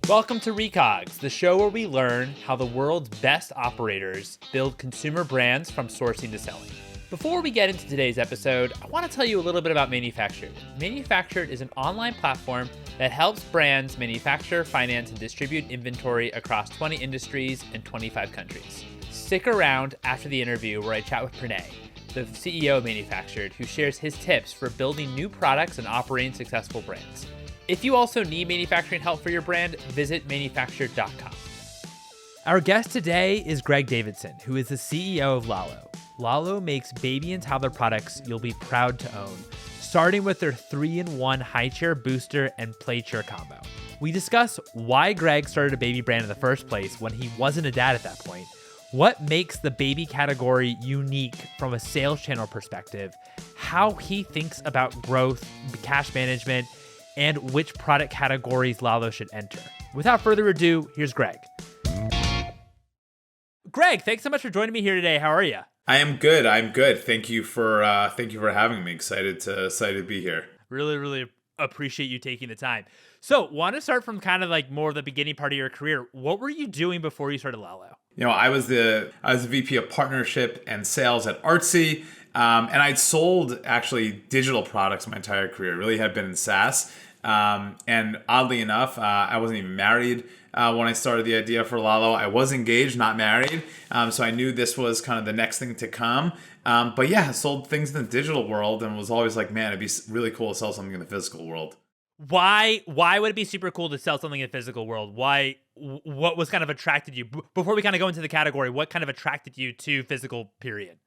Welcome to Recogs, the show where we learn how the world's best operators build consumer brands from sourcing to selling. Before we get into today's episode, I want to tell you a little bit about Manufactured. Manufactured is an online platform that helps brands manufacture, finance, and distribute inventory across 20 industries and 25 countries. Stick around after the interview where I chat with Pranay, the CEO of Manufactured, who shares his tips for building new products and operating successful brands. If you also need manufacturing help for your brand, visit manufactured.com. Our guest today is Greg Davidson, who is the CEO of Lalo. Lalo makes baby and toddler products you'll be proud to own, starting with their 3-in-1 high chair booster and play chair combo. We discuss why Greg started a baby brand in the first place when he wasn't a dad at that point, what makes the baby category unique from a sales channel perspective, how he thinks about growth, cash management, and which product categories Lalo should enter. Without further ado, here's Greg. Greg, thanks so much for joining me here today. How are you? I am good. I'm good. Thank you for having me. Excited to be here. Really appreciate you taking the time. So, want to start from kind of like more of the beginning part of your career. What were you doing before you started Lalo? You know, I was the VP of partnership and sales at Artsy, and I'd sold actually digital products my entire career. Really had been in SaaS, and oddly enough, I wasn't even married when I started the idea for Lalo. I was engaged, not married, so I knew this was kind of the next thing to come. But yeah, I sold things in the digital world, and was always like, man, it'd be really cool to sell something in the physical world. Why would it be super cool to sell something in the physical world? What was kind of attracted you? Before we kind of go into the category, what kind of attracted you to physical, period?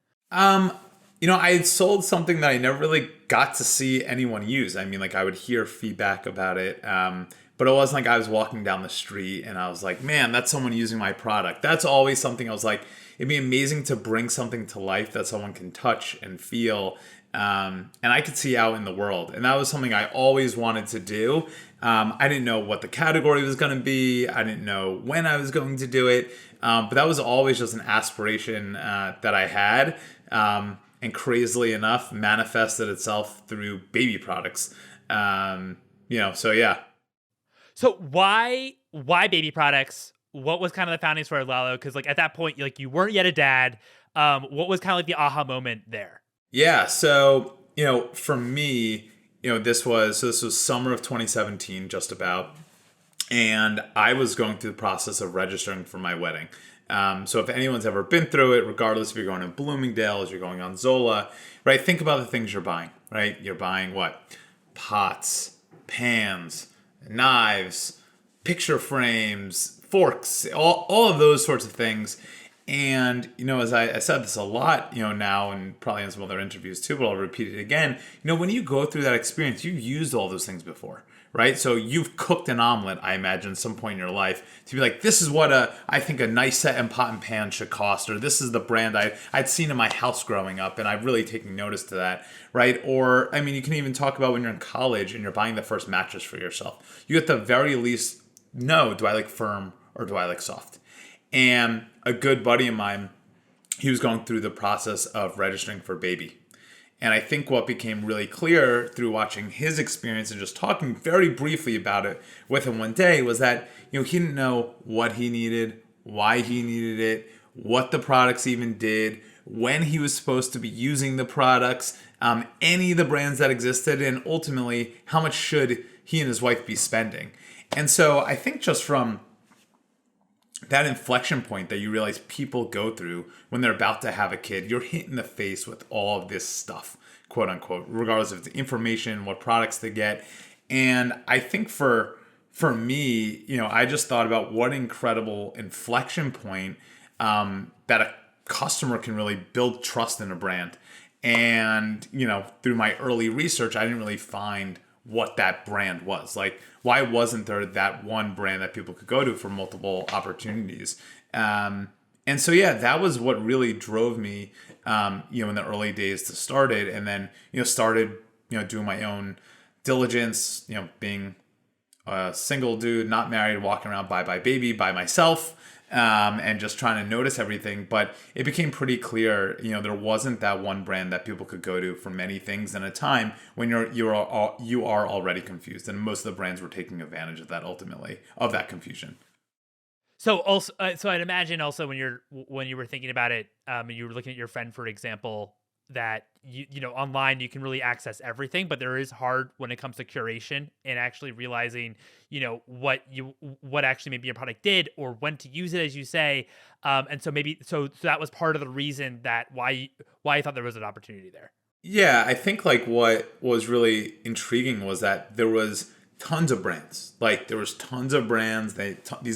You know, I had sold something that I never really got to see anyone use. I mean, like I would hear feedback about it, but it wasn't like I was walking down the street and I was like, man, that's someone using my product. That's always something I was like, it'd be amazing to bring something to life that someone can touch and feel. And I could see out in the world. And that was something I always wanted to do. I didn't know what the category was going to be. I didn't know when I was going to do it. But that was always just an aspiration that I had. And crazily enough, manifested itself through baby products. So yeah. So why baby products? What was kind of the founding story of Lalo? Because like at that point, you weren't yet a dad. What was kind of like the aha moment there? Yeah. So, for me, this was summer of 2017, just about. And I was going through the process of registering for my wedding. So if anyone's ever been through it, regardless if you're going to Bloomingdale's, you're going on Zola, right? Think about the things you're buying, right? You're buying what? Pots, pans, knives, picture frames, forks, all of those sorts of things. And, as I said this a lot, now and probably in some other interviews too, but I'll repeat it again. When you go through that experience, you've used all those things before, right? So you've cooked an omelet, I imagine, at some point in your life to be like, this is what I think a nice set and pot and pan should cost, or this is the brand I'd seen in my house growing up, and I've really taken notice to that, right? Or, I mean, you can even talk about when you're in college and you're buying the first mattress for yourself. You at the very least know, do I like firm or do I like soft? And a good buddy of mine, he was going through the process of registering for baby. And I think what became really clear through watching his experience and just talking very briefly about it with him one day was that, he didn't know what he needed, why he needed it, what the products even did, when he was supposed to be using the products, any of the brands that existed, and ultimately how much should he and his wife be spending. And so I think just from that inflection point that you realize people go through when they're about to have a kid, you're hit in the face with all of this stuff, quote unquote, regardless of the information, what products to get. And I think for me, I just thought about what incredible inflection point that a customer can really build trust in a brand. And, through my early research, I didn't really find what that brand was. Like, why wasn't there that one brand that people could go to for multiple opportunities? And so, yeah, that was what really drove me, in the early days to start it. And then, started, doing my own diligence, being a single dude, not married, walking around by baby by myself. and just trying to notice everything. But it became pretty clear, there wasn't that one brand that people could go to for many things in a time when you are already confused, and most of the brands were taking advantage of that ultimately, of that confusion. So also, so I'd imagine also when you were thinking about it, and you were looking at your friend, for example, that online you can really access everything, but there is hard when it comes to curation and actually realizing what actually maybe your product did or when to use it, as you say, and so maybe so that was part of the reason that why I thought there was an opportunity there. Yeah, I think like what was really intriguing was that there was tons of brands. Like there was tons of brands.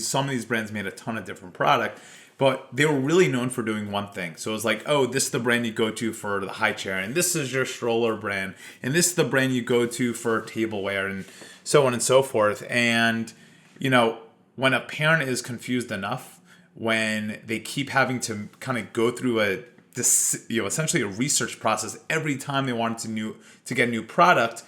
Some of these brands made a ton of different product, but they were really known for doing one thing. So it was like, oh, this is the brand you go to for the high chair, and this is your stroller brand, and this is the brand you go to for tableware, and so on and so forth. And when a parent is confused enough, when they keep having to kind of go through essentially a research process every time they wanted to get a new product,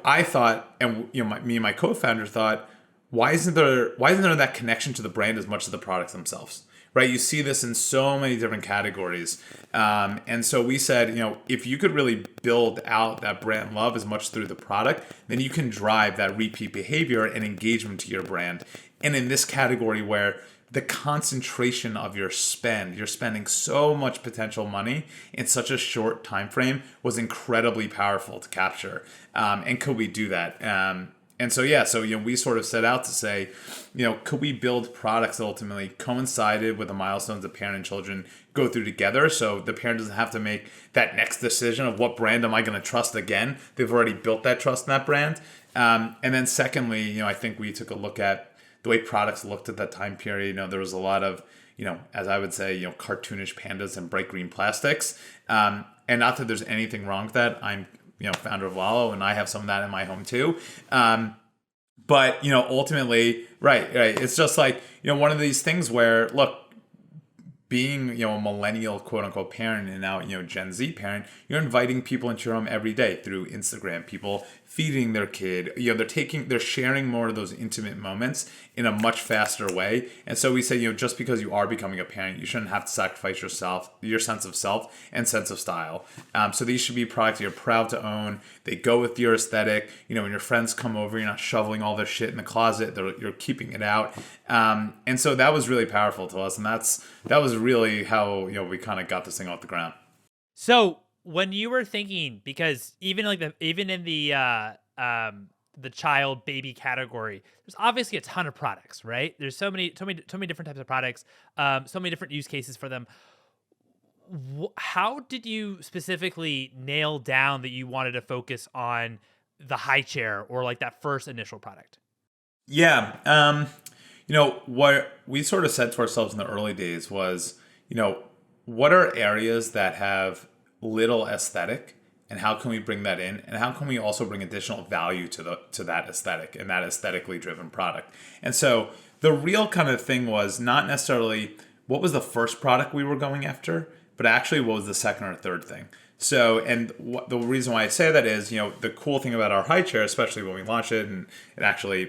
I thought, and me and my co-founder thought, why isn't there that connection to the brand as much as the products themselves? Right? You see this in so many different categories. And so we said, if you could really build out that brand love as much through the product, then you can drive that repeat behavior and engagement to your brand. And in this category where the concentration of your spend, you're spending so much potential money in such a short time frame, was incredibly powerful to capture. And could we do that? We sort of set out to say, could we build products that ultimately coincided with the milestones that parent and children go through together, so the parent doesn't have to make that next decision of what brand am I going to trust again? They've already built that trust in that brand. And then secondly, I think we took a look at the way products looked at that time period. There was a lot of, as I would say, cartoonish pandas and bright green plastics. And not that there's anything wrong with that. I'm, founder of Lalo, and I have some of that in my home too. But ultimately, right. It's just like, one of these things where, look, being, a millennial quote unquote parent and now, Gen Z parent, you're inviting people into your home every day through Instagram, people feeding their kid, they're sharing more of those intimate moments in a much faster way. And so we say, just because you are becoming a parent, you shouldn't have to sacrifice your sense of self and sense of style. So these should be products you're proud to own. They go with your aesthetic. When your friends come over, you're not shoveling all their shit in the closet. You're keeping it out. And so that was really powerful to us. And that was really how, we kind of got this thing off the ground. So when you were thinking, because even in the child baby category, there's obviously a ton of products, right? There's so many different types of products, so many different use cases for them. How did you specifically nail down that you wanted to focus on the high chair or like that first initial product? Yeah. What we sort of said to ourselves in the early days was, what are areas that have little aesthetic, and how can we bring that in, and how can we also bring additional value to that aesthetic and that aesthetically driven product? And so the real kind of thing was not necessarily what was the first product we were going after, but actually what was the second or third thing. So, and the reason why I say that is, the cool thing about our high chair, especially when we launched it, and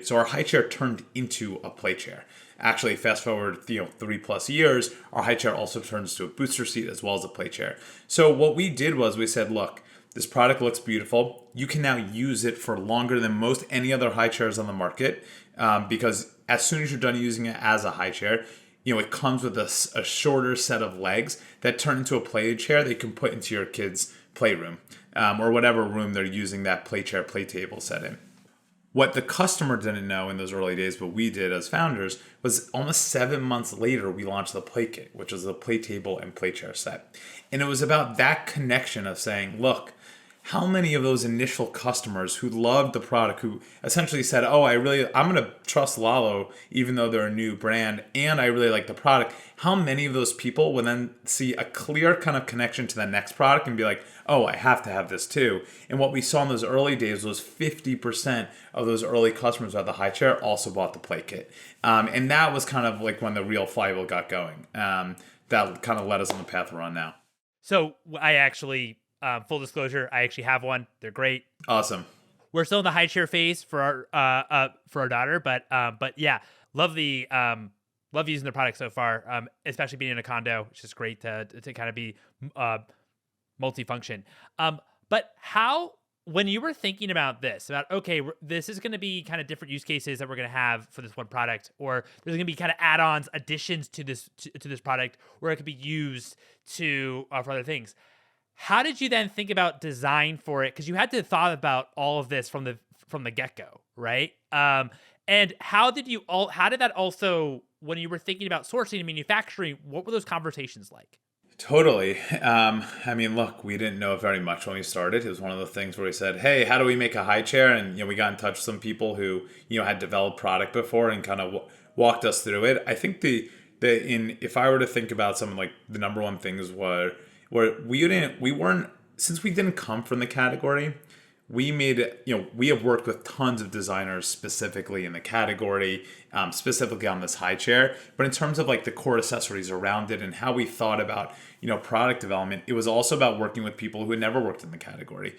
so our high chair turned into a play chair. Actually, fast forward, 3+ years, our high chair also turns to a booster seat as well as a play chair. So what we did was we said, look, this product looks beautiful. You can now use it for longer than most any other high chairs on the market, because as soon as you're done using it as a high chair, it comes with a shorter set of legs that turn into a play chair that you can put into your kid's playroom, or whatever room they're using that play chair, play table set in. What the customer didn't know in those early days, but we did as founders, was almost 7 months later, we launched the Play Kit, which is the play table and play chair set. And it was about that connection of saying, look, how many of those initial customers who loved the product, who essentially said, oh, I'm going to trust Lalo, even though they're a new brand, and I really like the product, how many of those people would then see a clear kind of connection to the next product and be like, oh, I have to have this too. And what we saw in those early days was 50% of those early customers who had the high chair also bought the Play Kit. And that was kind of like when the real flywheel got going. That kind of led us on the path we're on now. So I actually... full disclosure, I actually have one. They're great. Awesome. We're still in the high chair phase for our daughter, but yeah, love the love using the product so far, especially being in a condo, which is great to kind of be multifunction. But how, when you were thinking about this, about, okay, this is going to be kind of different use cases that we're going to have for this one product, or there's going to be kind of add-ons, additions to this to this product, where it could be used to for other things. How did you then think about design for it? Because you had to thought about all of this from the get-go, right? And how did that also, when you were thinking about sourcing and manufacturing, what were those conversations like? Totally. I mean, look, we didn't know very much when we started. It was one of the things where we said, "Hey, how do we make a high chair?" And we got in touch with some people who had developed product before and kind of walked us through it. I think if I were to think about something, like the number one things were where we weren't, since we didn't come from the category. We have worked with tons of designers specifically in the category, specifically on this high chair. But in terms of like the core accessories around it and how we thought about, product development, it was also about working with people who had never worked in the category,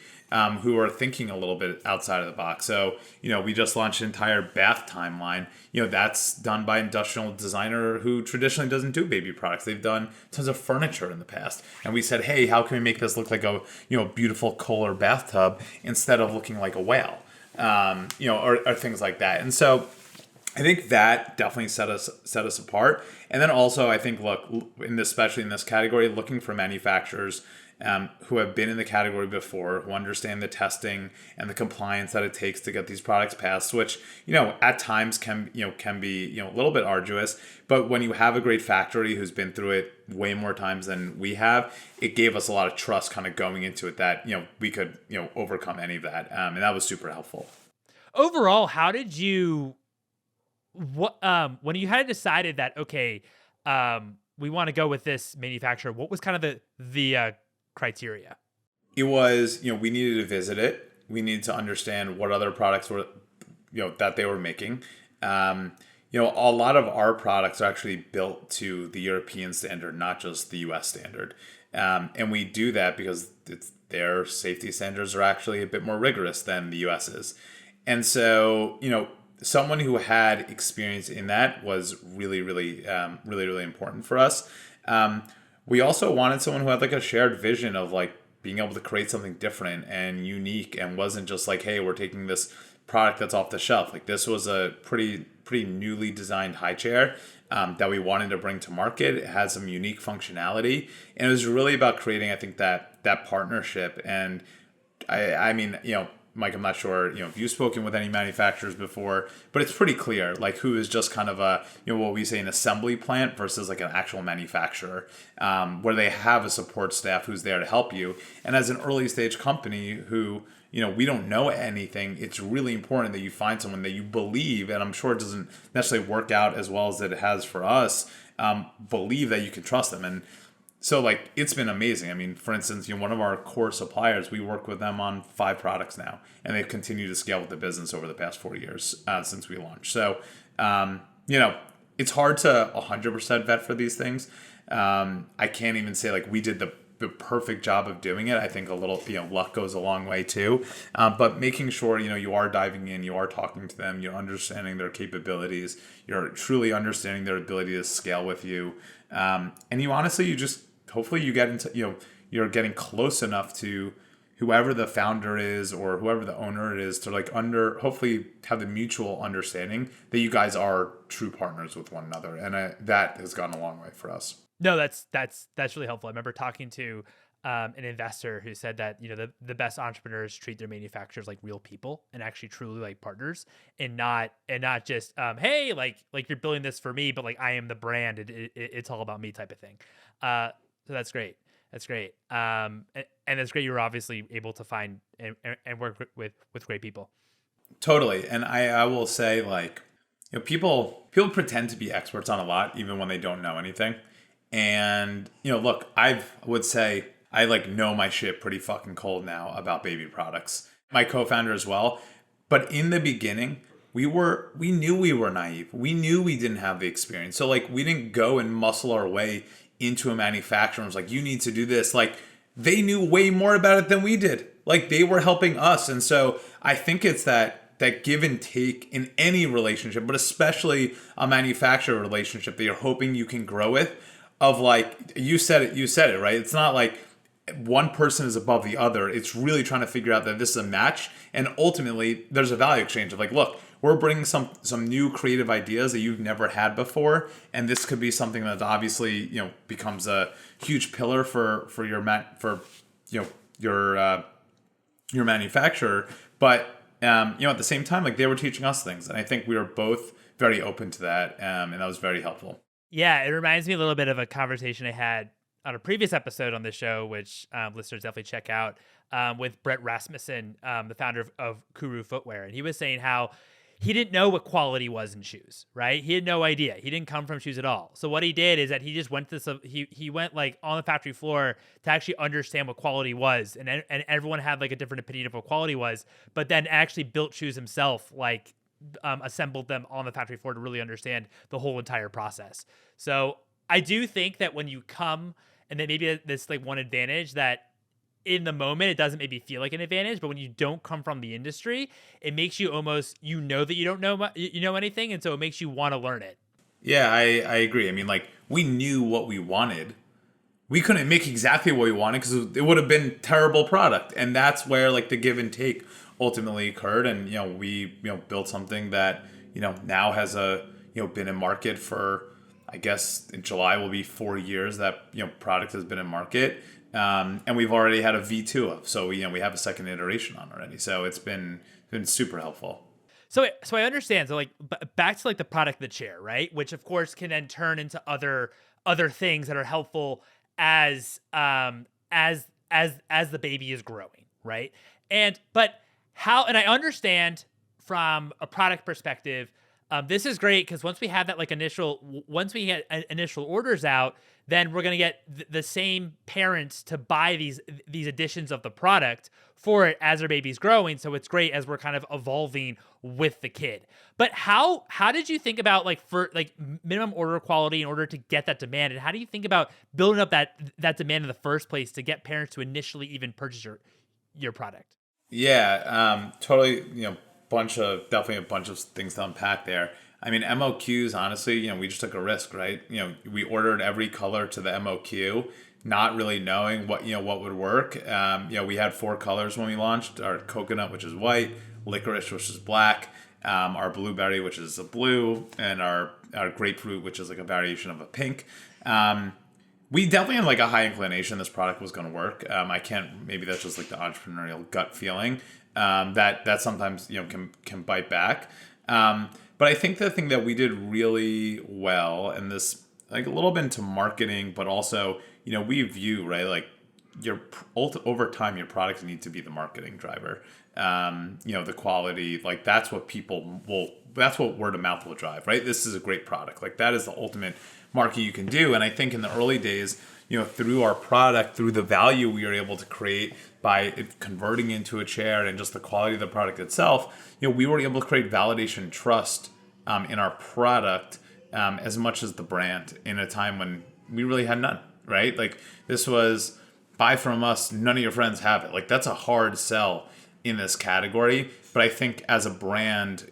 who are thinking a little bit outside of the box. So, we just launched an entire bath timeline. That's done by an industrial designer who traditionally doesn't do baby products. They've done tons of furniture in the past. And we said, hey, how can we make this look like a, beautiful Kohler bathtub instead of looking like a whale, or things like that. And so I think that definitely set us apart. And then also, I think, look, especially in this category, looking for manufacturers who have been in the category before, who understand the testing and the compliance that it takes to get these products passed, which, at times can be, a little bit arduous. But when you have a great factory who's been through it way more times than we have, it gave us a lot of trust kind of going into it that, we could, overcome any of that. And that was super helpful. Overall, how did you, when you had decided that, okay, we want to go with this manufacturer, what was kind of the criteria? It was, we needed to visit it. We needed to understand what other products were, that they were making. A lot of our products are actually built to the European standard, not just the US standard. And we do that because their safety standards are actually a bit more rigorous than the US is. And so, someone who had experience in that was really, really, really important for us. We also wanted someone who had like a shared vision of like being able to create something different and unique, and wasn't just like, hey, we're taking this product that's off the shelf. Like, this was a pretty newly designed high chair that we wanted to bring to market. It had some unique functionality, and it was really about creating, I think, that partnership. And I mean, Mike, I'm not sure, if you've spoken with any manufacturers before, but it's pretty clear, like, who is just kind of a, what we say, an assembly plant versus like an actual manufacturer, where they have a support staff who's there to help you. And as an early stage company who, we don't know anything, it's really important that you find someone that you believe, and I'm sure it doesn't necessarily work out as well as it has for us, believe that you can trust them. And so, like, it's been amazing. I mean, for instance, one of our core suppliers, we work with them on 5 products now, and they've continued to scale with the business over the past 4 years since we launched. So, it's hard to 100% vet for these things. I can't even say, like, we did the perfect job of doing it. I think a little, luck goes a long way too. But making sure, you are diving in, you are talking to them, you're understanding their capabilities, you're truly understanding their ability to scale with you. And you honestly, hopefully you get into, you're getting close enough to whoever the founder is or whoever the owner is to like hopefully have the mutual understanding that you guys are true partners with one another. And that has gone a long way for us. No, that's really helpful. I remember talking to an investor who said that, the best entrepreneurs treat their manufacturers like real people and actually truly like partners, and not just, hey, like you're building this for me, but like I am the brand. It's all about me type of thing. So that's great. That's great. And it's great. You were obviously able to find and work with great people. Totally. And I will say, like, people pretend to be experts on a lot, even when they don't know anything. And, look, I would say I like know my shit pretty fucking cold now about baby products. My co-founder as well. But in the beginning, we knew we were naive. We knew we didn't have the experience. So like, we didn't go and muscle our way into a manufacturer and was like, you need to do this. Like, they knew way more about it than we did. Like, they were helping us. And so I think it's that that give and take in any relationship, but especially a manufacturer relationship that you're hoping you can grow with, of like, you said it, right? It's not like one person is above the other. It's really trying to figure out that this is a match. And ultimately there's a value exchange of like, look, we're bringing some new creative ideas that you've never had before. And this could be something that obviously, becomes a huge pillar for your manufacturer. But, at the same time, like they were teaching us things. And I think we were both very open to that. And that was very helpful. Yeah, it reminds me a little bit of a conversation I had on a previous episode on this show, which listeners definitely check out, with Brett Rasmussen, the founder of Kuru Footwear. And he was saying how he didn't know what quality was in shoes, right? He had no idea. He didn't come from shoes at all. So what he did is that he just went to he went like on the factory floor to actually understand what quality was. And everyone had like a different opinion of what quality was, but then actually built shoes himself, like assembled them on the factory floor to really understand the whole entire process. So I do think that when you come, and then maybe this like one advantage that in the moment it doesn't maybe feel like an advantage, but when you don't come from the industry, it makes you almost, that you don't know anything, and so it makes you want to learn it. Yeah, I agree. I mean, like, we knew what we wanted. We couldn't make exactly what we wanted because it would have been terrible product, and that's where like the give and take ultimately occurred. And we built something that now has been in market for, I guess in July will be 4 years that product has been in market, and we've already had a V2 of, so we have a second iteration on already. So it's been super helpful. So I understand. So like back to like the product, the chair, right? Which of course can then turn into other things that are helpful as the baby is growing, right? And I understand from a product perspective, this is great because once we have that once we get initial orders out, then we're gonna get the same parents to buy these editions of the product for it as their baby's growing. So it's great as we're kind of evolving with the kid. But how did you think about for minimum order quality in order to get that demand, and how do you think about building up that demand in the first place to get parents to initially even purchase your product? Yeah, totally. Definitely a bunch of things to unpack there. I mean, MOQs, honestly, we just took a risk, right? We ordered every color to the MOQ, not really knowing what would work. We had 4 colors when we launched: our coconut, which is white; licorice, which is black; our blueberry, which is a blue; and our grapefruit, which is like a variation of a pink. We definitely had like a high inclination this product was going to work. Maybe that's just like the entrepreneurial gut feeling that sometimes can bite back. But I think the thing that we did really well, and this like a little bit into marketing, but also we view, right, like over time your products need to be the marketing driver. The quality, like that's what that's what word of mouth will drive, right? This is a great product. Like that is the ultimate marketing you can do. And I think in the early days, through our product, through the value we were able to create by it converting into a chair and just the quality of the product itself, we were able to create validation and trust in our product as much as the brand in a time when we really had none, right? Like this was buy from us, none of your friends have it. Like that's a hard sell in this category. But I think as a brand,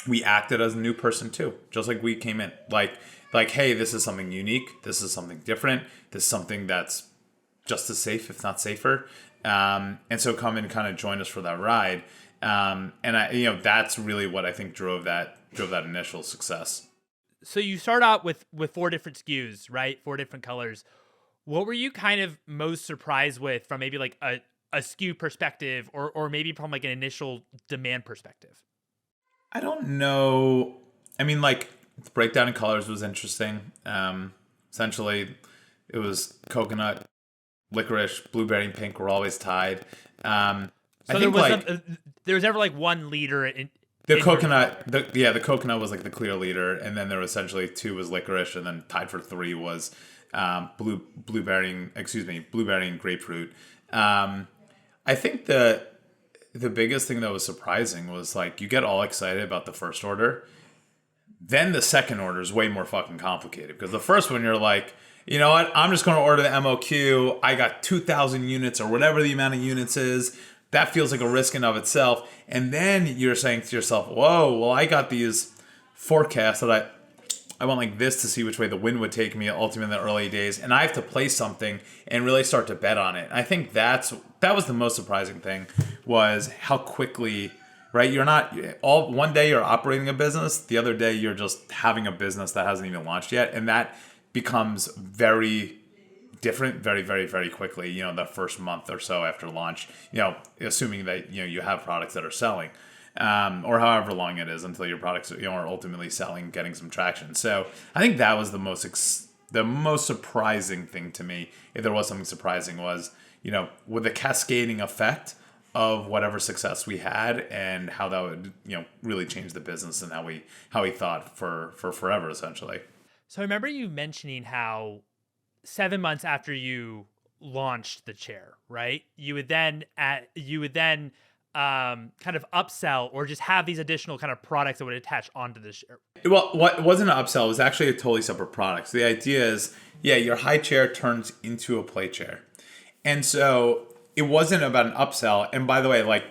we acted as a new person too, just like we came in like, hey, this is something unique. This is something different. This is something that's just as safe, if not safer. And so come and kind of join us for that ride. And I, that's really what I think drove that initial success. So you start out with 4 different SKUs, right? 4 different colors. What were you kind of most surprised with from maybe like a SKU perspective or maybe from like an initial demand perspective? I don't know. I mean, like the breakdown in colors was interesting. Essentially, it was coconut, licorice, blueberry, and pink were always tied. So there was never like one leader in the coconut. The coconut was like the clear leader, and then there was essentially 2 was licorice, and then tied for 3 was blueberry and grapefruit. I think the biggest thing that was surprising was like you get all excited about the first order. Then the second order is way more fucking complicated because the first one you're like, you know what? I'm just going to order the MOQ. I got 2,000 units or whatever the amount of units is. that feels like a risk in of itself. And then you're saying to yourself, whoa, well, I got these forecasts that I went like this to see which way the wind would take me ultimately in the early days, and I have to play something and really start to bet on it. I think that was the most surprising thing, was how quickly, right? You're not all one day you're operating a business, the other day you're just having a business that hasn't even launched yet, and that becomes very different very, very, very quickly, the first month or so after launch, assuming that you have products that are selling. Or however long it is until your products are ultimately selling, getting some traction. So I think that was the most surprising thing to me, if there was something surprising, was with the cascading effect of whatever success we had, and how that would really change the business, and how we thought for forever essentially. So I remember you mentioning how 7 months after you launched the chair, right? You would then kind of upsell, or just have these additional kind of products that would attach onto the chair. Well, what wasn't an upsell, it was actually a totally separate product. So the idea is, your high chair turns into a play chair. And so it wasn't about an upsell. And by the way, like,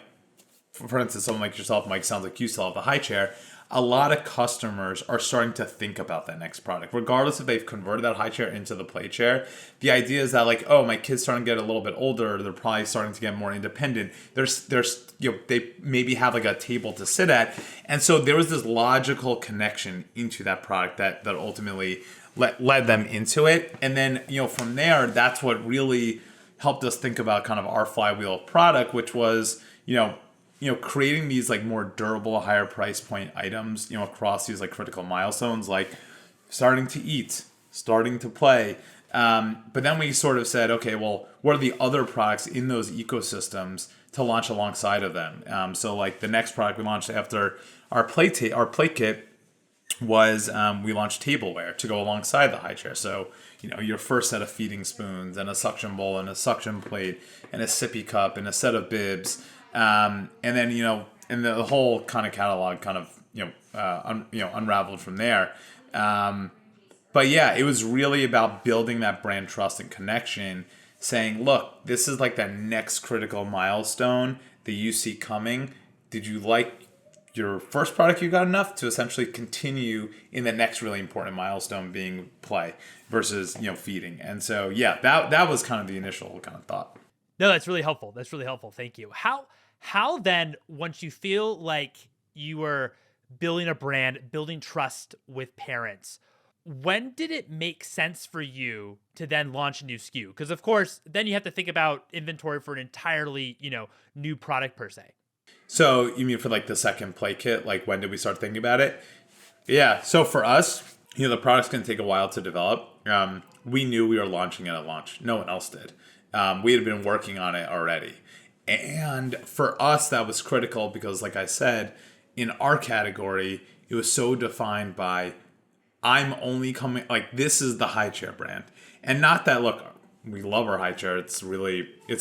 for instance, someone like yourself, Mike, sounds like you still have the high chair. A lot of customers are starting to think about that next product, regardless if they've converted that high chair into the play chair. The idea is that, like, oh, my kid's starting to get a little bit older. They're probably starting to get more independent. They maybe have like a table to sit at. And so there was this logical connection into that product that ultimately led them into it. And then, from there, that's what really helped us think about kind of our flywheel product, which was, creating these like more durable, higher price point items, across these like critical milestones, like starting to eat, starting to play. But then we sort of said, okay, well, what are the other products in those ecosystems to launch alongside of them? So like the next product we launched after our play kit was, we launched tableware to go alongside the high chair. So, your first set of feeding spoons, and a suction bowl, and a suction plate, and a sippy cup, and a set of bibs. And then, and the whole kind of catalog kind of, unraveled from there. But yeah, it was really about building that brand trust and connection, saying, look, this is like that next critical milestone that you see coming. Did you like your first product? You got enough to essentially continue in the next really important milestone, being play versus, feeding. And so, yeah, that was kind of the initial kind of thought. No, that's really helpful. Thank you. How then, once you feel like you were building a brand, building trust with parents, when did it make sense for you to then launch a new SKU? Because of course, then you have to think about inventory for an entirely, new product per se. So you mean for like the second play kit, like when did we start thinking about it? Yeah. So for us, the product's going to take a while to develop. We knew we were launching it at launch. No one else did. We had been working on it already. And for us, that was critical because, like I said, in our category, it was so defined by, I'm only coming, like, this is the high chair brand. And not that, look, we love our high chair. It's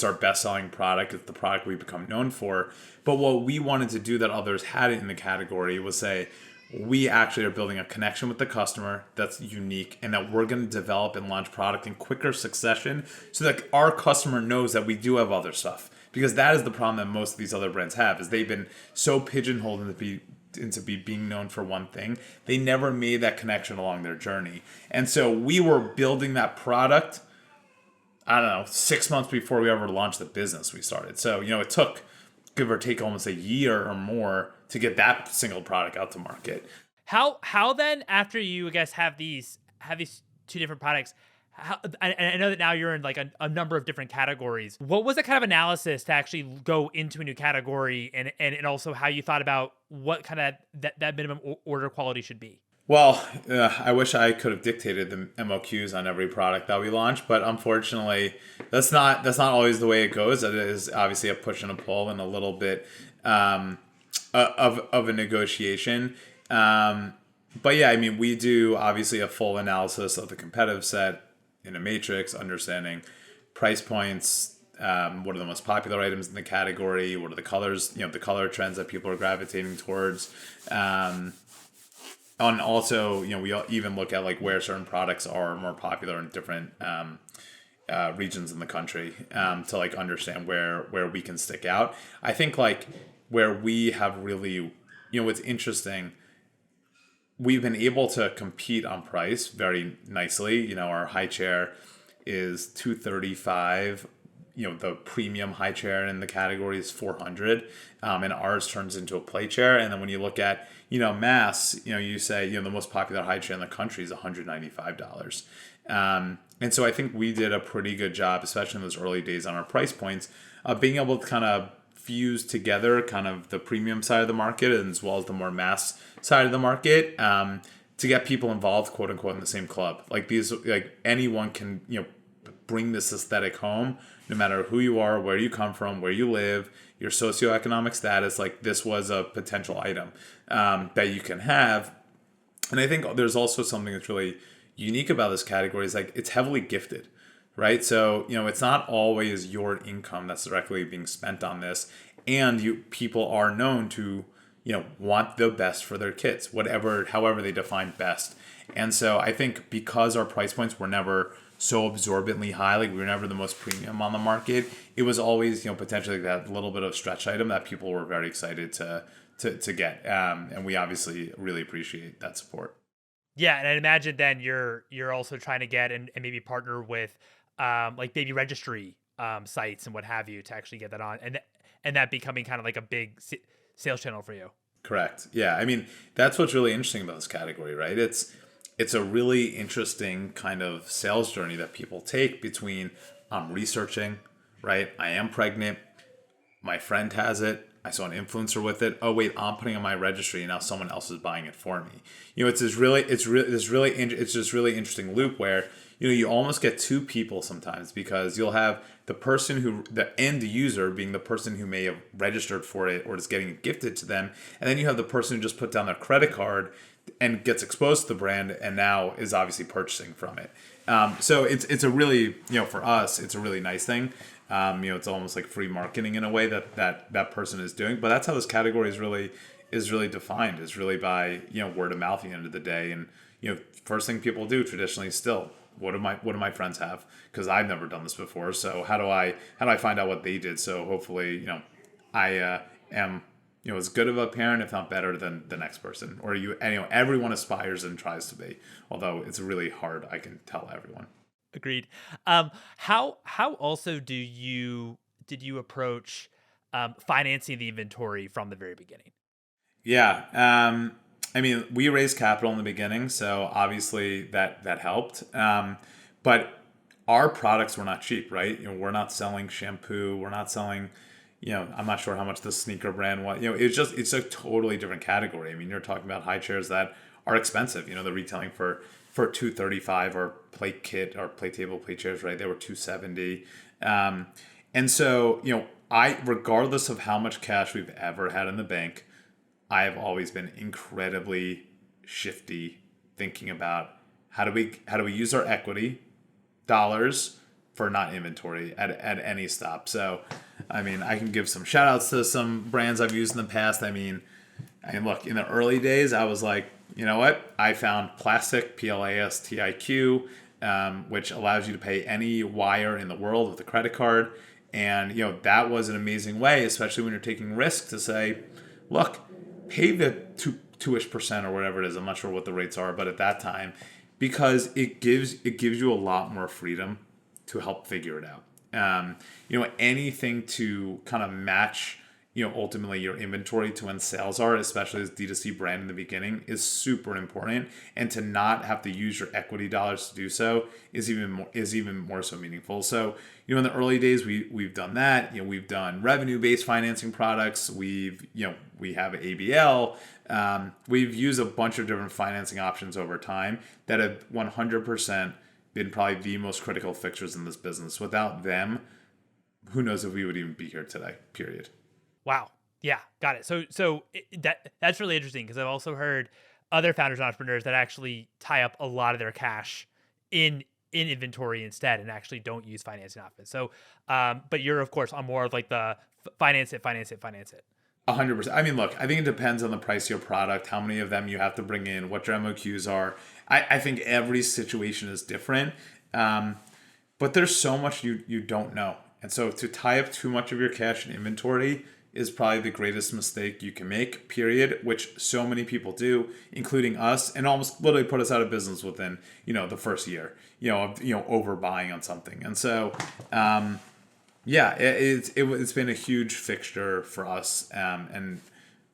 our best-selling product. It's the product we've become known for. But what we wanted to do that others hadn't in the category was say, we actually are building a connection with the customer that's unique, and that we're going to develop and launch product in quicker succession so that our customer knows that we do have other stuff. Because that is the problem that most of these other brands have, is they've been so pigeonholed into being known for one thing. They never made that connection along their journey. And so we were building that product, I don't know, 6 months before we ever launched the business we started. So, it took, give or take, almost a year or more to get that single product out to market. How then, after you, I guess, have these two different products, I know that now you're in like a number of different categories. What was the kind of analysis to actually go into a new category, and also how you thought about what kind of that minimum order quality should be? Well, I wish I could have dictated the MOQs on every product that we launch, but unfortunately, that's not always the way it goes. It is obviously a push and a pull, and a little bit of a negotiation. But yeah, I mean, we do obviously a full analysis of the competitive set in a matrix, understanding price points, what are the most popular items in the category, what are the colors, the color trends that people are gravitating towards. And also, we even look at like where certain products are more popular in different regions in the country to like understand where we can stick out. I think like where we have really, what's interesting, we've been able to compete on price very nicely. Our high chair is $235. The premium high chair in the category is $400, and ours turns into a play chair. And then when you look at, mass, you say, the most popular high chair in the country is $195. And so I think we did a pretty good job, especially in those early days on our price points, of being able to kind of fuse together kind of the premium side of the market as well as the more mass side of the market, to get people involved, quote unquote, in the same club. Like anyone can, bring this aesthetic home, no matter who you are, where you come from, where you live, your socioeconomic status. Like this was a potential item that you can have. And I think there's also something that's really unique about this category is like it's heavily gifted, right? So, it's not always your income that's directly being spent on this. And people are known to, want the best for their kids, however they define best. And so I think because our price points were never so absorbently high, like we were never the most premium on the market, it was always, potentially that little bit of stretch item that people were very excited to get. And we obviously really appreciate that support. Yeah, and I'd imagine then you're also trying to get and maybe partner with like baby registry sites and what have you to actually get that on, and that becoming kind of like a big sales channel for you. Correct. Yeah, I mean that's what's really interesting about this category, right? It's a really interesting kind of sales journey that people take between I'm researching, right? I am pregnant. My friend has it. I saw an influencer with it. Oh wait, I'm putting on my registry and now someone else is buying it for me. It's this really interesting loop where you almost get two people sometimes, because you'll have the end user being the person who may have registered for it or is getting it gifted to them, and then you have the person who just put down their credit card and gets exposed to the brand and now is obviously purchasing from it. So it's a really, for us, it's a really nice thing. It's almost like free marketing in a way that person is doing, but that's how this category is really defined, is really by, word of mouth at the end of the day. And, first thing people do traditionally still, what do my friends have? Because I've never done this before. So how do I find out what they did? So hopefully, I am, as good of a parent, if not better than the next person, or everyone aspires and tries to be, although it's really hard. I can tell everyone. Agreed. How also did you approach financing the inventory from the very beginning? Yeah. I mean, we raised capital in the beginning, so obviously that helped. But our products were not cheap, right? We're not selling shampoo. We're not selling, I'm not sure how much the sneaker brand was. It's a totally different category. I mean, you're talking about high chairs that are expensive. They're retailing for $235, or plate kit or plate table plate chairs, right? They were $270. And so, regardless of how much cash we've ever had in the bank, I have always been incredibly shifty thinking about how do we use our equity dollars for not inventory at any stop. So, I mean, I can give some shout outs to some brands I've used in the past. I mean, look, in the early days, I was like, you know what? I found Plastic, PLASTIQ, which allows you to pay any wire in the world with a credit card. And, that was an amazing way, especially when you're taking risk, to say, look, pay the 2-ish% or whatever it is. I'm not sure what the rates are, but at that time, because it gives you a lot more freedom to help figure it out. Anything to kind of match, ultimately your inventory to when sales are, especially as D2C brand in the beginning, is super important. And to not have to use your equity dollars to do so is even more so meaningful. So, in the early days, we've done that. We've done revenue-based financing products. We have ABL. We've used a bunch of different financing options over time that have 100% been probably the most critical fixtures in this business. Without them, who knows if we would even be here today, period. Wow. Yeah, got it. So that's really interesting, because I've also heard other founders and entrepreneurs that actually tie up a lot of their cash in inventory instead and actually don't use financing options. So, but you're of course on more of like the finance it. 100%. I mean, look, I think it depends on the price of your product, how many of them you have to bring in, what your MOQs are. I think every situation is different. but there's so much you don't know. And so to tie up too much of your cash in inventory is probably the greatest mistake you can make, period, which so many people do, including us, and almost literally put us out of business within, the first year, of, overbuying on something. And so, yeah, it's been a huge fixture for us. And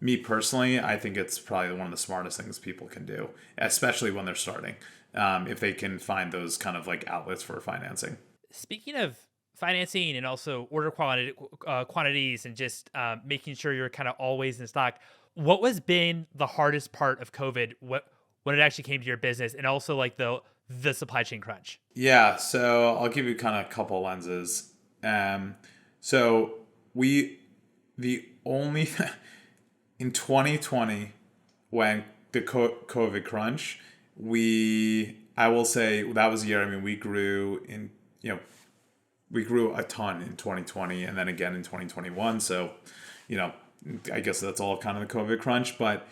me personally, I think it's probably one of the smartest things people can do, especially when they're starting, if they can find those kind of like outlets for financing. Speaking of financing and also order quantities and just making sure you're kind of always in stock, what was been the hardest part of COVID? When it actually came to your business, and also like the supply chain crunch? Yeah, so I'll give you kind of a couple lenses. So we the only in 2020 when the COVID crunch, I will say that was a year. I mean, we grew a ton in 2020 and then again in 2021. So, I guess that's all kind of the COVID crunch. But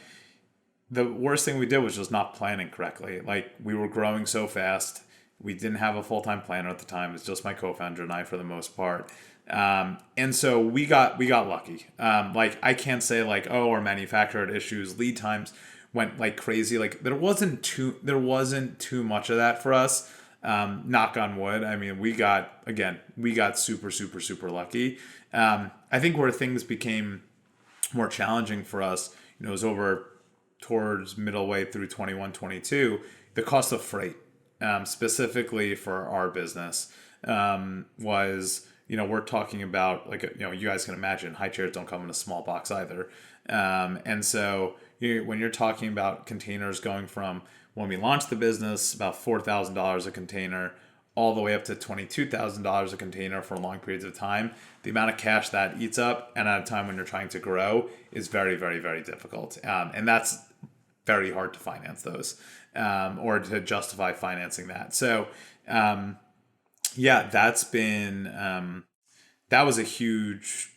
the worst thing we did was just not planning correctly. Like, we were growing so fast. We didn't have a full-time planner at the time. It's just my co-founder and I for the most part. And so we got lucky. Like, I can't say like, oh, our manufacturer had issues, lead times went like crazy. Like, there wasn't too much of that for us. Knock on wood. I mean, we got super, super, super lucky. I think where things became more challenging for us, was over towards middle way through 21, 22, the cost of freight, specifically for our business, was, we're talking about like, you guys can imagine high chairs don't come in a small box either. And so when you're talking about containers going from when we launched the business, about $4,000 a container, all the way up to $22,000 a container for long periods of time, the amount of cash that eats up, and at a time when you're trying to grow, is very, very, very difficult. And that's very hard to finance those, or to justify financing that. So, yeah, that was a huge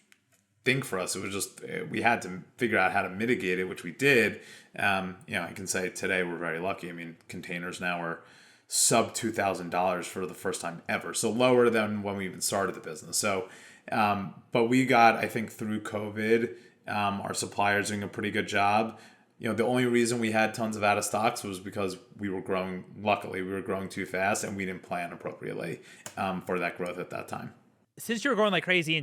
thing for us. It was just, we had to figure out how to mitigate it, which we did. I can say today we're very lucky. I mean, containers now are sub $2,000 for the first time ever. So lower than when we even started the business. So, but we got, I think through COVID, our suppliers doing a pretty good job. The only reason we had tons of out of stocks was because luckily we were growing too fast and we didn't plan appropriately, for that growth at that time. Since you were growing like crazy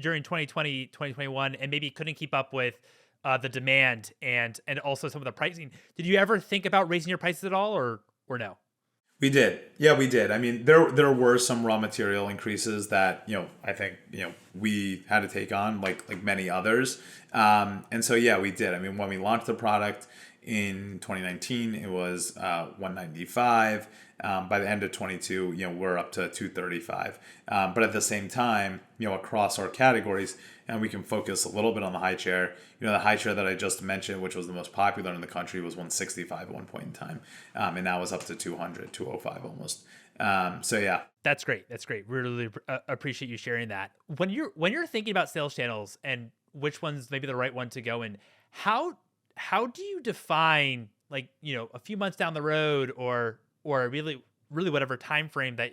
during 2020, 2021, and maybe couldn't keep up with the demand and also some of the pricing, did you ever think about raising your prices at all, or no? We did. Yeah, we did. I mean, there were some raw material increases that, I think, we had to take on like many others. And so, yeah, we did. I mean, when we launched the product in 2019, it was $195. By the end of 22, we're up to $235. But at the same time, across our categories, and we can focus a little bit on the high chair. The high chair that I just mentioned, which was the most popular in the country, was 165 at one point in time. And now it's up to 200, 205 almost. So yeah. That's great. Really appreciate you sharing that. When you're thinking about sales channels and which one's maybe the right one to go in, how do you define, like, a few months down the road or really whatever time frame that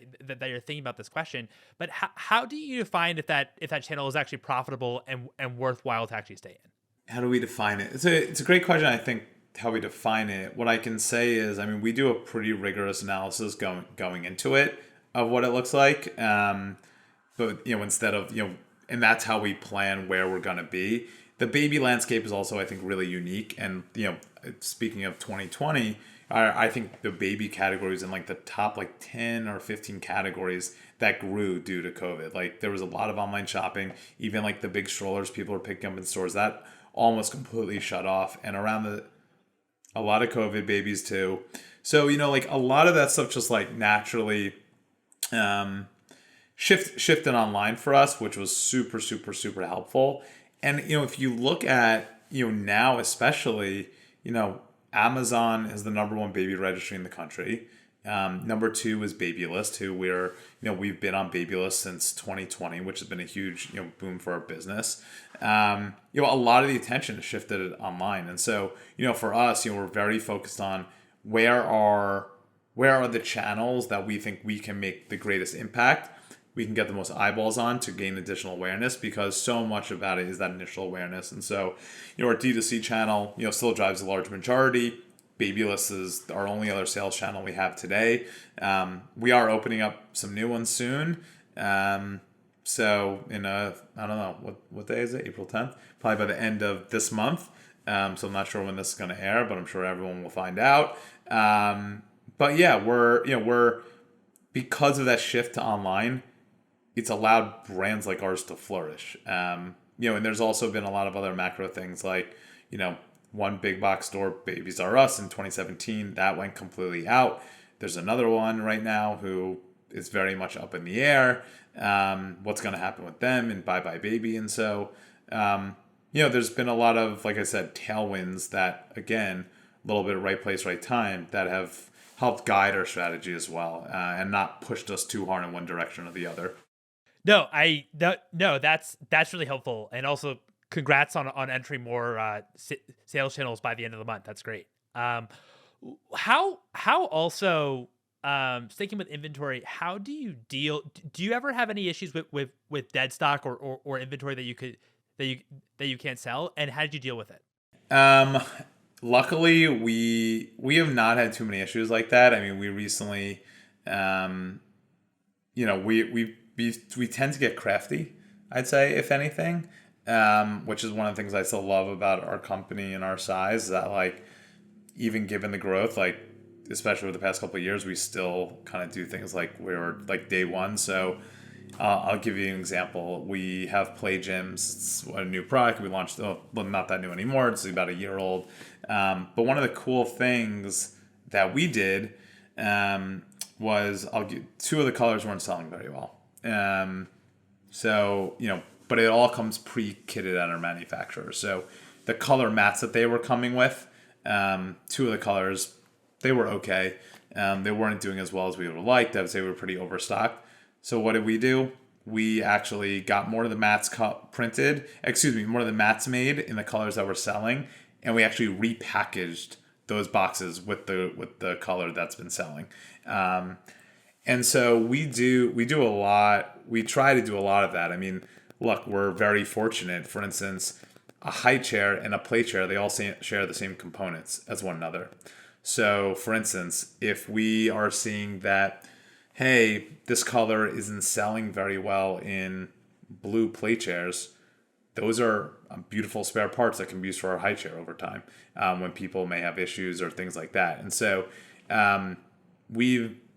you're thinking about this question, but how do you define if that channel is actually profitable and worthwhile to actually stay in? How do we define it? It's a great question. I think how we define it. What I can say is, I mean, we do a pretty rigorous analysis going into it of what it looks like. But instead of and that's how we plan where we're gonna be. The baby landscape is also, I think, really unique. And speaking of 2020, I think the baby category is in like the top like 10 or 15 categories that grew due to COVID. Like, there was a lot of online shopping, even like the big strollers people are picking up in stores, that almost completely shut off. And around a lot of COVID babies too. So, like a lot of that stuff just like naturally shifted online for us, which was super, super, super helpful. And, if you look at, now especially, Amazon is the number one baby registry in the country. Number two is Babylist, who we've been on Babylist since 2020, which has been a huge, boom for our business. A lot of the attention has shifted online. And so, for us, we're very focused on where are where are the channels that we think we can make the greatest impact, we can get the most eyeballs on to gain additional awareness, because so much about it is that initial awareness. And so, our D2C channel, still drives a large majority. Babyless is our only other sales channel we have today. We are opening up some new ones soon. So I don't know, what day is it? April 10th? Probably by the end of this month. So I'm not sure when this is going to air, but I'm sure everyone will find out. But yeah, we're because of that shift to online, it's allowed brands like ours to flourish. And there's also been a lot of other macro things like, one big box store, Babies R Us, in 2017, that went completely out. There's another one right now who is very much up in the air. What's going to happen with them and Bye Bye Baby. And so, there's been a lot of, like I said, tailwinds that, again, a little bit of right place, right time, that have helped guide our strategy as well, and not pushed us too hard in one direction or the other. No, that's really helpful, and also congrats on entering more sales channels by the end of the month. That's great. How also, sticking with inventory, how do you deal? Do you ever have any issues with dead stock or inventory that you can't sell, and how did you deal with it? Luckily, we have not had too many issues like that. I mean, we recently, we tend to get crafty, I'd say, if anything, which is one of the things I still love about our company and our size, that, like, even given the growth, like, especially over the past couple of years, we still kind of do things like we're like day one. So I'll give you an example. We have Play Gyms. It's a new product we launched. Well, not that new anymore. It's about a year old. But one of the cool things that we did was, two of the colors weren't selling very well. But it all comes pre-kitted at our manufacturer. So the color mats that they were coming with, two of the colors, they were okay. They weren't doing as well as we would have liked. I would say we were pretty overstocked. So what did we do? We actually got more of the mats more of the mats made in the colors that we're selling, and we actually repackaged those boxes with the color that's been selling. And so we do a lot. We try to do a lot of that. I mean, look, we're very fortunate. For instance, a high chair and a play chair, they all share the same components as one another. So, for instance, if we are seeing that, hey, this color isn't selling very well in blue play chairs, those are beautiful spare parts that can be used for our high chair over time, when people may have issues or things like that. And so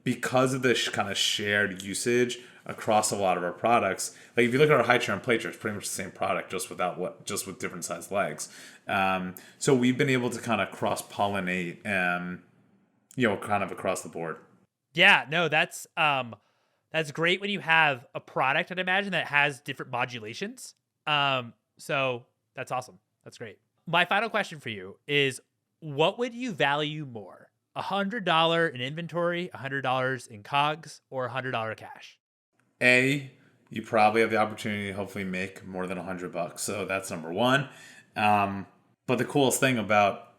because of this kind of shared usage across a lot of our products, like if you look at our high chair and play chair, it's pretty much the same product, just with different sized legs. So we've been able to kind of cross-pollinate, kind of across the board. Yeah, no, that's great when you have a product, I'd imagine, that has different modulations. So that's awesome. That's great. My final question for you is, what would you value more? $100 in inventory, $100 in COGS, or $100 cash? You probably have the opportunity to hopefully make more than $100. So that's number one. But the coolest thing about,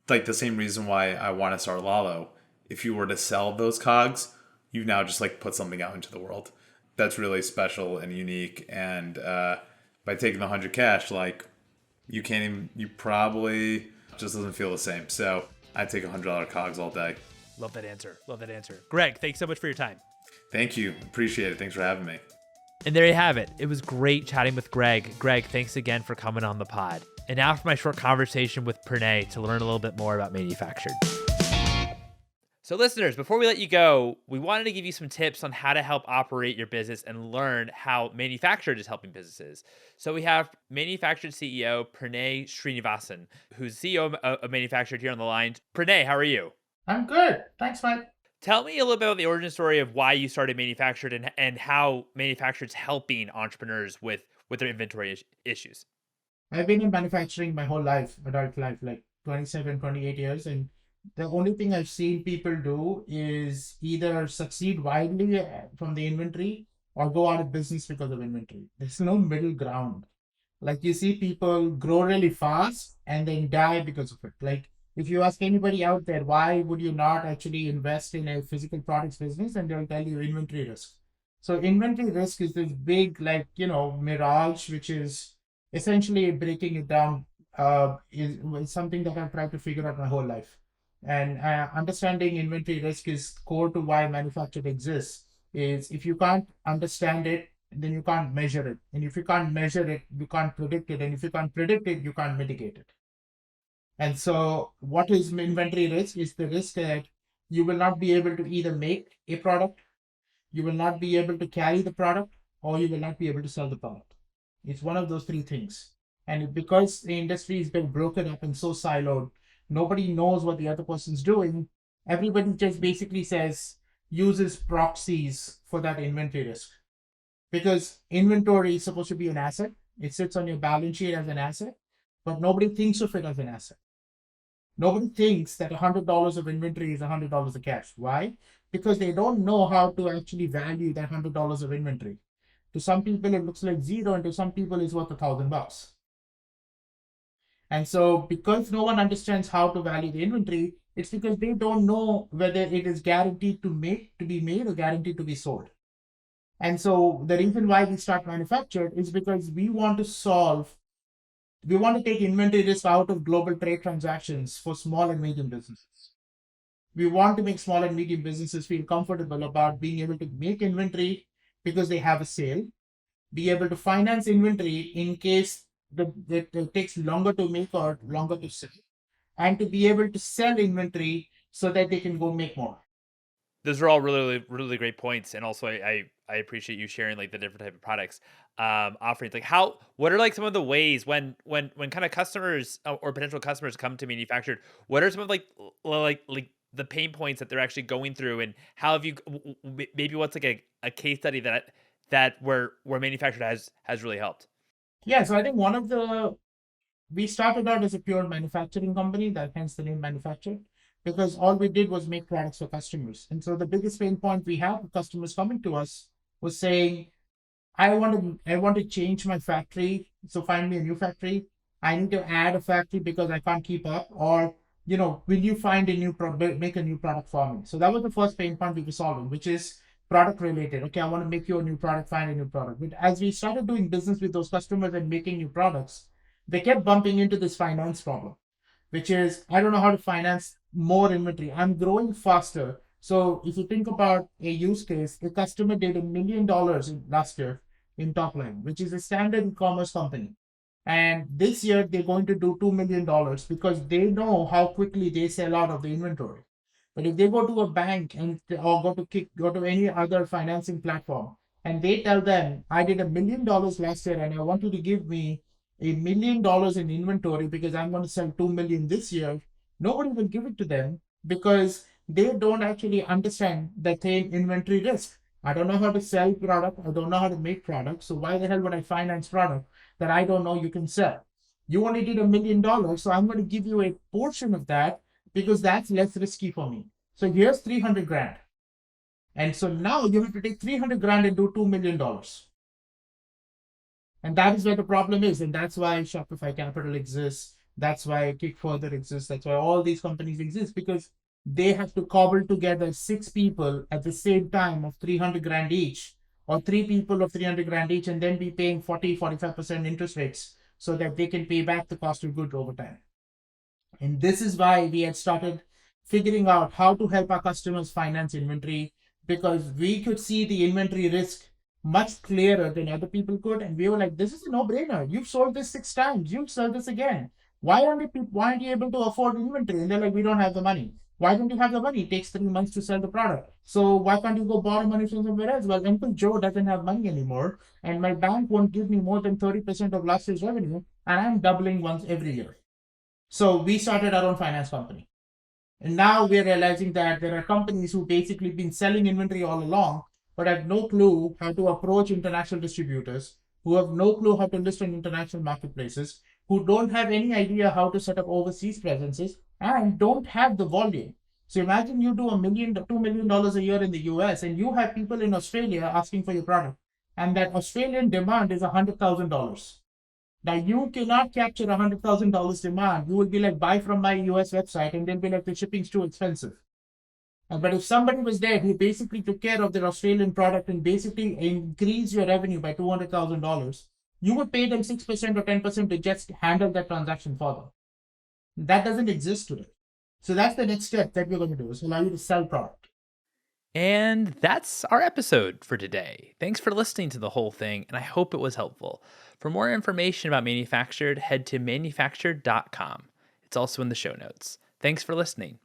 like, the same reason why I want to start Lalo, if you were to sell those COGS, you've now just like put something out into the world that's really special and unique. And by taking the 100 cash, like, you probably just doesn't feel the same. So I take $100 COGS all day. Love that answer. Greg, thanks so much for your time. Thank you. Appreciate it. Thanks for having me. And there you have it. It was great chatting with Greg. Greg, thanks again for coming on the pod. And now for my short conversation with Pranay to learn a little bit more about Manufactured. So listeners, before we let you go, we wanted to give you some tips on how to help operate your business and learn how Manufactured is helping businesses. So we have Manufactured CEO Pranay Srinivasan, who's CEO of Manufactured, here on the line. Pranay, how are you? I'm good. Thanks, Mike. Tell me a little bit about the origin story of why you started Manufactured and how Manufactured's helping entrepreneurs with their inventory issues. I've been in manufacturing my whole life, adult life, like 27, 28 years. And the only thing I've seen people do is either succeed wildly from the inventory or go out of business because of inventory. There's no middle ground. Like, you see people grow really fast and then die because of it. Like, If you ask anybody out there, why would you not actually invest in a physical products business? And they'll tell you inventory risk. So inventory risk is this big, like, mirage, which is essentially breaking it down, is something that I've tried to figure out my whole life. And understanding inventory risk is core to why manufacturing exists. Is if you can't understand it, then you can't measure it. And if you can't measure it, you can't predict it. And if you can't predict it, you can't mitigate it. And so, what is inventory risk? Is the risk that you will not be able to either make a product, you will not be able to carry the product, or you will not be able to sell the product. It's one of those three things. And because the industry has been broken up and so siloed, nobody knows what the other person's doing. Everybody just basically uses proxies for that inventory risk. Because inventory is supposed to be an asset, it sits on your balance sheet as an asset, but nobody thinks of it as an asset. Nobody thinks that $100 of inventory is $100 of cash. Why? Because they don't know how to actually value that $100 of inventory. To some people, it looks like zero, and to some people, it's worth $1,000. And so, because no one understands how to value the inventory, it's because they don't know whether it is guaranteed to be made or guaranteed to be sold. And so, the reason why we start manufactured is because we want to take inventory risk out of global trade transactions for small and medium businesses. We want to make small and medium businesses feel comfortable about being able to make inventory because they have a sale, be able to finance inventory in case it takes longer to make or longer to sell, and to be able to sell inventory so that they can go make more. Those are all really, really great points, and also I appreciate you sharing like the different type of products offerings. Like what are like some of the ways when kind of customers or potential customers come to manufactured? What are some of like the pain points that they're actually going through, and how have you maybe what's like a case study that where manufactured has really helped? Yeah, so I think we started out as a pure manufacturing company, that hence the name manufactured, because all we did was make products for customers. And so the biggest pain point we have with customers coming to us was saying, I want to change my factory, so find me a new factory. I need to add a factory because I can't keep up, or will you find a new product, make a new product for me? So that was the first pain point we were solving, which is product related. Okay, I want to make you a new product, find a new product. But as we started doing business with those customers and making new products, they kept bumping into this finance problem, which is I don't know how to finance more inventory. I'm growing faster. So if you think about a use case, a customer did $1 million last year in top line, which is a standard e-commerce company. And this year they're going to do $2 million because they know how quickly they sell out of the inventory. But if they go to a bank or go to any other financing platform and they tell them, I did $1 million last year and I want you to give me $1 million in inventory because I'm going to sell 2 million this year, nobody will give it to them because they don't actually understand the same inventory risk. I don't know how to sell product. I don't know how to make product. So why the hell would I finance product that I don't know you can sell? You only did $1 million, so I'm going to give you a portion of that because that's less risky for me. So here's 300 grand. And so now you have to take 300 grand and do $2 million. And that is where the problem is. And that's why Shopify Capital exists. That's why Kick Further exists. That's why all these companies exist, because they have to cobble together 6 people at the same time of 300 grand each, or 3 people of 300 grand each, and then be paying 45% interest rates so that they can pay back the cost of goods over time. And this is why we had started figuring out how to help our customers finance inventory, because we could see the inventory risk much clearer than other people could. And we were like, this is a no-brainer. You've sold this 6 times. You'll sell this again. Why aren't you able to afford inventory? And they're like, we don't have the money. Why don't you have the money? It takes 3 months to sell the product. So why can't you go borrow money from somewhere else? Well, Uncle Joe doesn't have money anymore, and my bank won't give me more than 30% of last year's revenue, and I'm doubling once every year. So we started our own finance company. And now we're realizing that there are companies who basically been selling inventory all along, but have no clue how to approach international distributors, who have no clue how to list on international marketplaces, who don't have any idea how to set up overseas presences, and don't have the volume. So imagine you do $2 million a year in the US, and you have people in Australia asking for your product, and that Australian demand is $100,000. Now you cannot capture $100,000 demand. You will be like, buy from my US website, and they'll be like, the shipping's too expensive. But if somebody was there who basically took care of their Australian product and basically increased your revenue by $200,000, you would pay them 6% or 10% to just handle that transaction for them. That doesn't exist today. So that's the next step that we're going to do, is allow you to sell product. And that's our episode for today. Thanks for listening to the whole thing, and I hope it was helpful. For more information about Manufactured, head to manufactured.com. It's also in the show notes. Thanks for listening.